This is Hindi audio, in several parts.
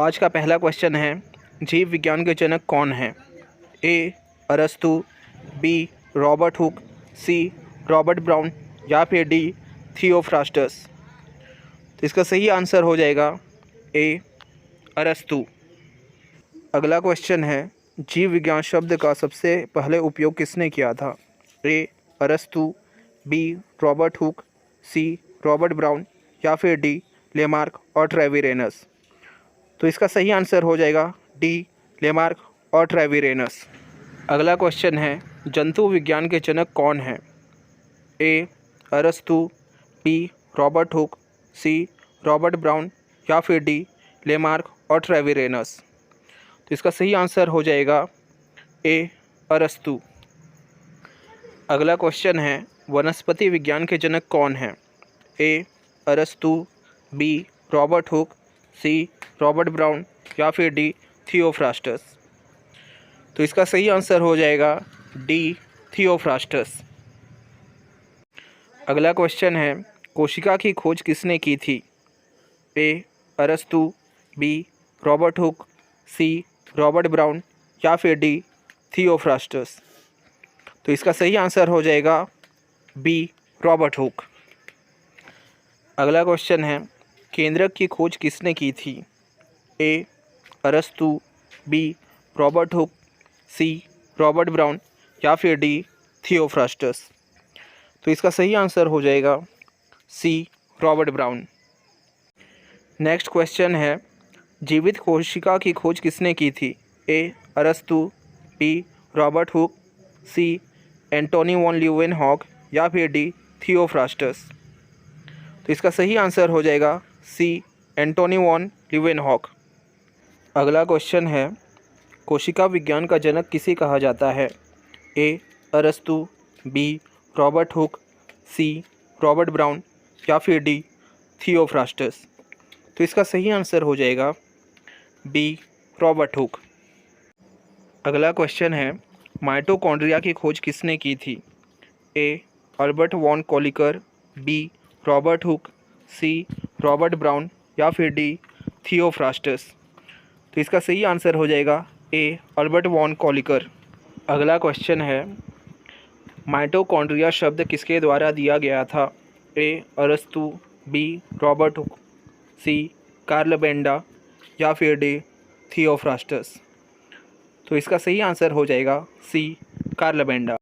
आज का पहला क्वेश्चन है, जीव विज्ञान के जनक कौन हैं? ए अरस्तु, B Robert Hooke, C Robert Brown या फिर डी थियोफ्रास्टस। तो इसका सही आंसर हो जाएगा ए अरस्तु। अगला क्वेश्चन है, जीव विज्ञान शब्द का सबसे पहले उपयोग किसने किया था? ए अरस्तु, B Robert Hooke, C Robert Brown या फिर डी लेमार्क और ट्रेविरेनस। तो इसका सही आंसर हो जाएगा डी लेमार्क और ट्रेविरेनस। अगला क्वेश्चन है, जंतु विज्ञान के जनक कौन हैं? ए अरस्तु, B Robert Hooke, C Robert Brown या फिर डी लेमार्क और ट्रेविरेनस। तो इसका सही आंसर हो जाएगा ए अरस्तु। अगला क्वेश्चन है, वनस्पति विज्ञान के जनक कौन हैं? ए अरस्तु, B Robert Hooke, C Robert Brown या फिर डी थियोफ्रास्टस। तो इसका सही आंसर हो जाएगा डी थियोफ्रास्टस। अगला क्वेश्चन है, कोशिका की खोज किसने की थी? ए अरस्तु, B Robert Hooke, C Robert Brown या फिर डी थियोफ्रास्टस। तो इसका सही आंसर हो जाएगा बी रॉबर्ट हुक। अगला क्वेश्चन है, केंद्रक की खोज किसने की थी? ए अरस्तु, B Robert Hooke, C Robert Brown या फिर डी थियोफ्रास्टस। तो इसका सही आंसर हो जाएगा C Robert Brown. Next question है, जीवित कोशिका की खोज किसने की थी? ए अरस्तु, बी रॉबर्ट हुक, सी एंटोनी वॉन ल्यूवेनहॉक या फिर डी थियोफ्रास्टस। तो इसका सही आंसर हो जाएगा सी एंटोनी वॉन ल्यूवेनहॉक। अगला क्वेश्चन है, कोशिका विज्ञान का जनक किसे कहा जाता है? ए अरस्तु, B Robert Hooke, C Robert Brown या फिर डी थियोफ्रास्टस। तो इसका सही आंसर हो जाएगा बी रॉबर्ट हुक। अगला क्वेश्चन है, माइटोकॉन्ड्रिया की खोज किसने की थी? A Albert von Kolliker, B Robert Hooke, C Robert Brown या फिर डी थियोफ्रास्टस। तो इसका सही आंसर हो जाएगा ए अल्बर्ट वॉन कोलिकर। अगला क्वेश्चन है, माइटोकॉन्ड्रिया शब्द किसके द्वारा दिया गया था? ए अरस्तु, बी रॉबर्ट हुक, सी कार्ल बेंडा या फिर डी थियोफ्रास्टस। तो इसका सही आंसर हो जाएगा सी कार्ल बेंडा।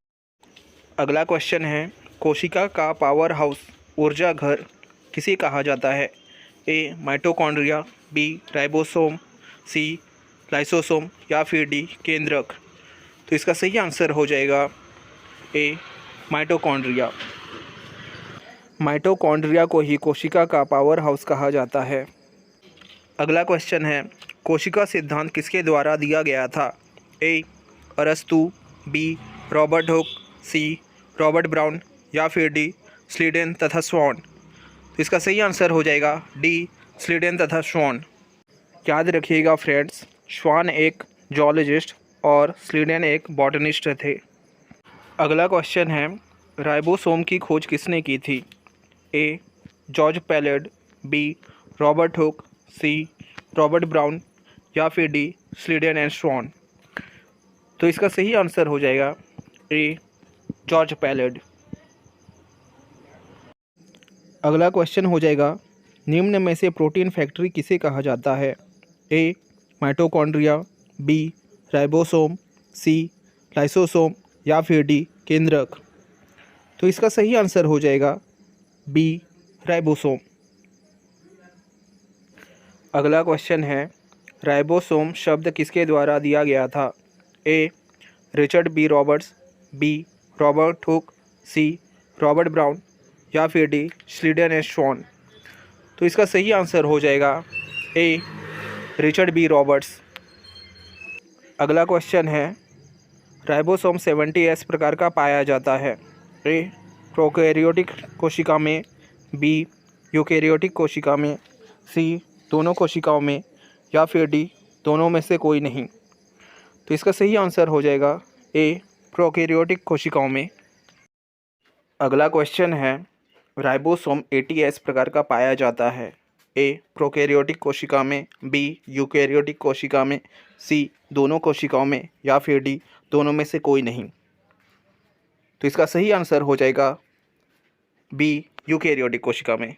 अगला क्वेश्चन है, कोशिका का पावर हाउस ऊर्जा घर किसे कहा जाता है? ए माइटोकॉन्ड्रिया, बी राइबोसोम, सी लाइसोसोम या फिर डी केंद्रक। तो इसका सही आंसर हो जाएगा ए माइटोकॉन्ड्रिया। माइटोकॉन्ड्रिया को ही कोशिका का पावर हाउस कहा जाता है। अगला क्वेश्चन है, कोशिका सिद्धांत किसके द्वारा दिया गया था? ए अरस्तु, B Robert Hooke, C Robert Brown या फिर डी स्लीडेन तथा स्वॉन। तो इसका सही आंसर हो जाएगा डी स्लीडेन तथा स्वॉन। याद रखिएगा फ्रेंड्स, स्वॉन एक जूलॉजिस्ट और स्लीडेन एक बॉटनिस्ट थे। अगला क्वेश्चन है, राइबोसोम की खोज किसने की थी? A George Palade, B Robert Hooke, C Robert Brown या फिर डी स्लीडेन एंड स्वॉन। तो इसका सही आंसर हो जाएगा ए जॉर्ज पैलेड। अगला क्वेश्चन हो जाएगा, निम्न में से प्रोटीन फैक्ट्री किसे कहा जाता है? ए माइटोकॉन्ड्रिया, बी राइबोसोम, सी लाइसोसोम या फिर डी केंद्रक। तो इसका सही आंसर हो जाएगा बी राइबोसोम। अगला क्वेश्चन है, राइबोसोम शब्द किसके द्वारा दिया गया था? A Richard B Roberts, B Robert Hooke, C Robert Brown या फिर डी स्लीडेन एंड स्वॉन। तो इसका सही आंसर हो जाएगा ए रिचर्ड बी रॉबर्ट्स। अगला क्वेश्चन है, राइबोसोम 70S प्रकार का पाया जाता है? ए प्रोकैरियोटिक कोशिका में, बी यूकैरियोटिक कोशिका में, सी दोनों कोशिकाओं में या फिर डी दोनों में से कोई नहीं। तो इसका सही आंसर हो जाएगा ए प्रोकैरियोटिक कोशिकाओं में। अगला क्वेश्चन है, राइबोसोम 80S प्रकार का पाया जाता है? ए प्रोकैरियोटिक कोशिका में, बी यूकैरियोटिक कोशिका में, सी दोनों कोशिकाओं में, या फिर डी दोनों में से कोई नहीं। तो इसका सही आंसर हो जाएगा बी यूकैरियोटिक कोशिका में।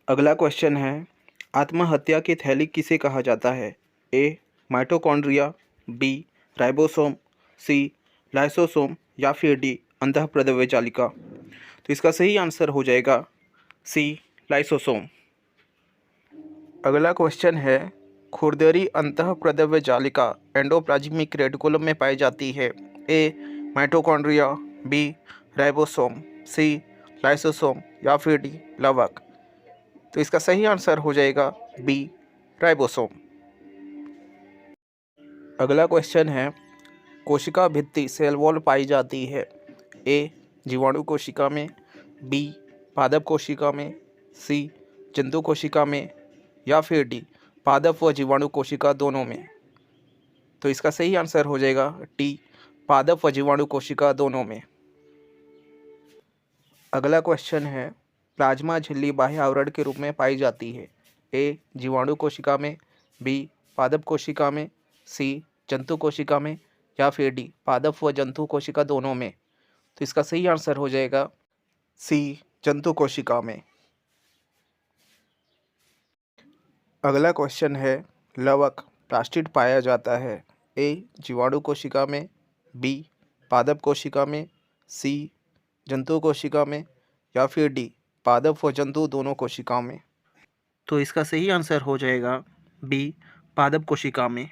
अगला क्वेश्चन है, आत्महत्या की थैली किसे कहा जाता है? ए माइटोकॉन्ड्रिया, बी राइबोसोम, सी लाइसोसोम, या फिर डी अंतःप्रद्रव्य जालिका। तो इसका सही आंसर हो जाएगा सी लाइसोसोम। अगला क्वेश्चन है, खुरदरी अंतःप्रद्रव्य जालिका एंडोप्लाज्मिक रेटिकुलम में पाई जाती है। ए माइटोकॉन्ड्रिया, बी राइबोसोम, सी लाइसोसोम, या फिर डी लवक। तो इसका सही आंसर हो जाएगा बी राइबोसोम। अगला क्वेश्चन है, कोशिका भित्ति सेल वॉल पाई जाती है। ए जीवाणु कोशिका में, बी पादप कोशिका में, सी जंतु कोशिका में, या फिर डी पादप व जीवाणु कोशिका दोनों में। तो इसका सही आंसर हो जाएगा डी पादप व जीवाणु कोशिका दोनों में। अगला क्वेश्चन है, प्लाज्मा झिल्ली बाह्य आवरण के रूप में पाई जाती है। ए जीवाणु कोशिका में, बी पादप कोशिका में, सी जंतु कोशिका में, या फिर डी पादप व जंतु कोशिका दोनों में। तो इसका सही आंसर हो जाएगा सी जंतु कोशिका में। अगला क्वेश्चन है, लवक प्लास्टिड पाया जाता है। ए जीवाणु कोशिका में, बी पादप कोशिका में, सी जंतु कोशिका में, या फिर डी पादप व जंतु दोनों कोशिकाओं में। तो इसका सही आंसर हो जाएगा बी पादप कोशिका में।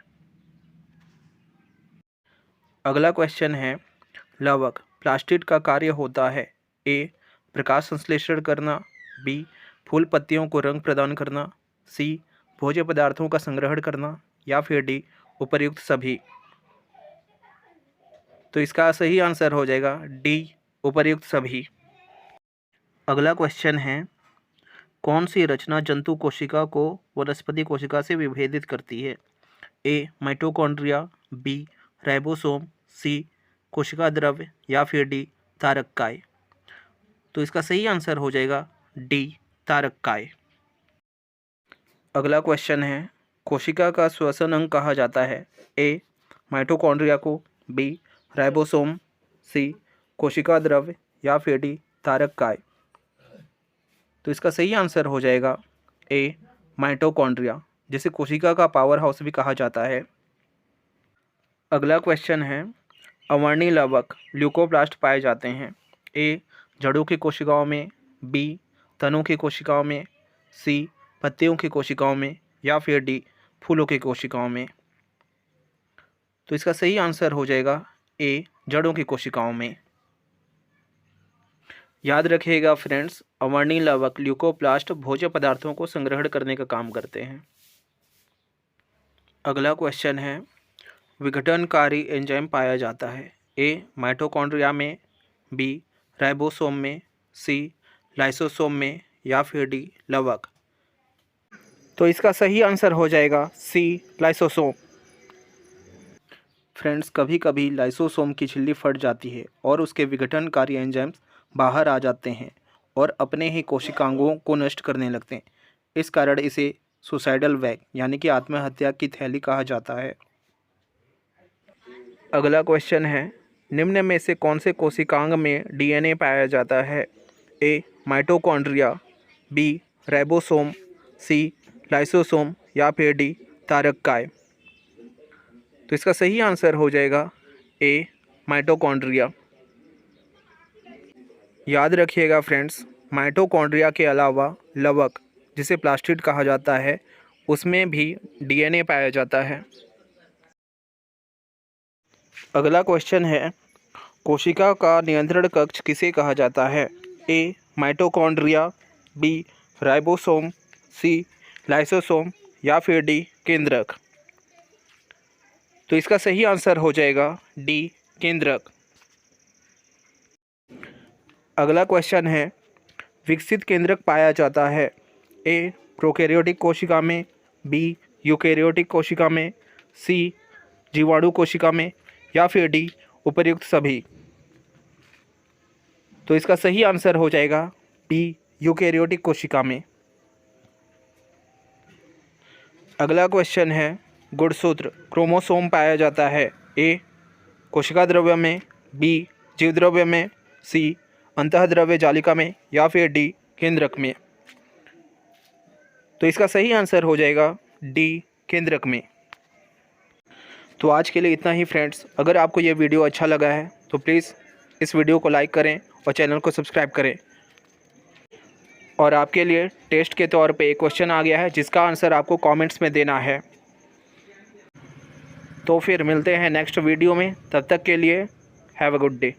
अगला क्वेश्चन है, लवक प्लास्टिड का कार्य होता है। ए प्रकाश संश्लेषण करना, बी फूल पत्तियों को रंग प्रदान करना, सी भोज्य पदार्थों का संग्रहण करना, या फिर डी उपर्युक्त सभी। तो इसका सही आंसर हो जाएगा डी उपर्युक्त सभी। अगला क्वेश्चन है, कौन सी रचना जंतु कोशिका को वनस्पति कोशिका से विभेदित करती है? ए माइटोकॉन्ड्रिया, बी राइबोसोम, सी कोशिका द्रव्य, या फिर डी तारककाय। तो इसका सही आंसर हो जाएगा डी तारककाय। अगला क्वेश्चन है, कोशिका का श्वसन अंग कहा जाता है। ए माइटोकॉन्ड्रिया को, बी राइबोसोम, सी कोशिका द्रव्य, या फिर डी तारककाय। तो इसका सही आंसर हो जाएगा ए माइटोकॉन्ड्रिया, जिसे कोशिका का पावर हाउस भी कहा जाता है। अगला क्वेश्चन है, अवर्णी लवक ल्यूकोप्लास्ट पाए जाते हैं। ए जड़ों की कोशिकाओं में, बी तनों की कोशिकाओं में, सी पत्तियों की कोशिकाओं में, या फिर डी फूलों की कोशिकाओं में। तो इसका सही आंसर हो जाएगा ए जड़ों की कोशिकाओं में। याद रखिएगा फ्रेंड्स, अवर्णी लवक ल्यूकोप्लास्ट भोज्य पदार्थों को संग्रहण करने का काम करते हैं। अगला क्वेश्चन है, विघटनकारी एंजाइम पाया जाता है। ए माइटोकॉन्ड्रिया में, बी राइबोसोम में, सी लाइसोसोम में, या फिर डी लवक। तो इसका सही आंसर हो जाएगा सी लाइसोसोम। फ्रेंड्स, कभी कभी लाइसोसोम की झिल्ली फट जाती है और उसके विघटनकारी एंजाइम्स बाहर आ जाते हैं और अपने ही कोशिकांगों को नष्ट करने लगते हैं। इस कारण इसे सुसाइडल वैग यानी कि आत्महत्या की थैली कहा जाता है। अगला क्वेश्चन है, निम्न में से कौन से कोशिकांग में डीएनए पाया जाता है? ए माइटोकॉन्ड्रिया, बी राइबोसोम, सी लाइसोसोम, या फिर डी तारककाय। तो इसका सही आंसर हो जाएगा ए माइटोकॉन्ड्रिया। याद रखिएगा फ्रेंड्स, माइटोकॉन्ड्रिया के अलावा लवक, जिसे प्लास्टिड कहा जाता है, उसमें भी डीएनए पाया जाता है। अगला क्वेश्चन है, कोशिका का नियंत्रण कक्ष किसे कहा जाता है? ए माइटोकॉन्ड्रिया, बी राइबोसोम, सी लाइसोसोम, या फिर डी केंद्रक। तो इसका सही आंसर हो जाएगा डी केंद्रक। अगला क्वेश्चन है, विकसित केंद्रक पाया जाता है। ए प्रोकैरियोटिक कोशिका में, बी यूकैरियोटिक कोशिका में, सी जीवाणु कोशिका में, या फिर डी उपर्युक्त सभी। तो इसका सही आंसर हो जाएगा बी यूकैरियोटिक कोशिका में। अगला क्वेश्चन है, गुणसूत्र क्रोमोसोम पाया जाता है ए कोशिका द्रव्य में, बी जीव द्रव्य में, सी अंतःद्रव्य जालिका में या फिर डी केंद्रक में। तो इसका सही आंसर हो जाएगा डी केंद्रक में। तो आज के लिए इतना ही फ्रेंड्स। अगर आपको ये वीडियो अच्छा लगा है तो प्लीज़ इस वीडियो को लाइक करें और चैनल को सब्सक्राइब करें। और आपके लिए टेस्ट के तौर पे एक क्वेश्चन आ गया है जिसका आंसर आपको कमेंट्स में देना है। तो फिर मिलते हैं नेक्स्ट वीडियो में, तब तक के लिए हैव अ गुड डे।